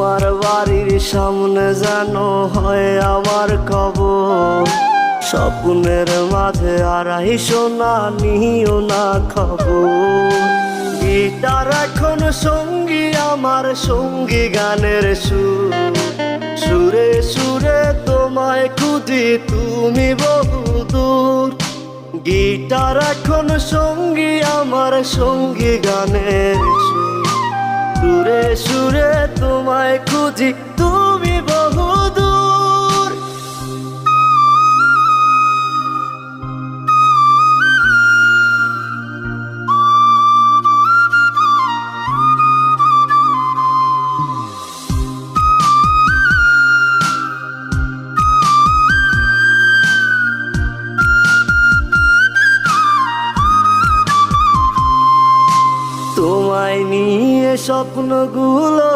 তোমার বাড়ির সামনে যেন হয় আমার কবর। স্বপ্নের মাঝে আড়াইশো না নিও না খবর। গিটার এখন সঙ্গী আমার, সঙ্গী গানের সুর। সুরে সুরে তোমায় খুঁজি তুমি বহুদূর। গিটার এখন সঙ্গী আমার, সঙ্গী গানের সুর। সুরে সুরে তোমায় খুঁজি তুমি বহুদূর। তোমায় নিয়ে স্বপ্নগুলো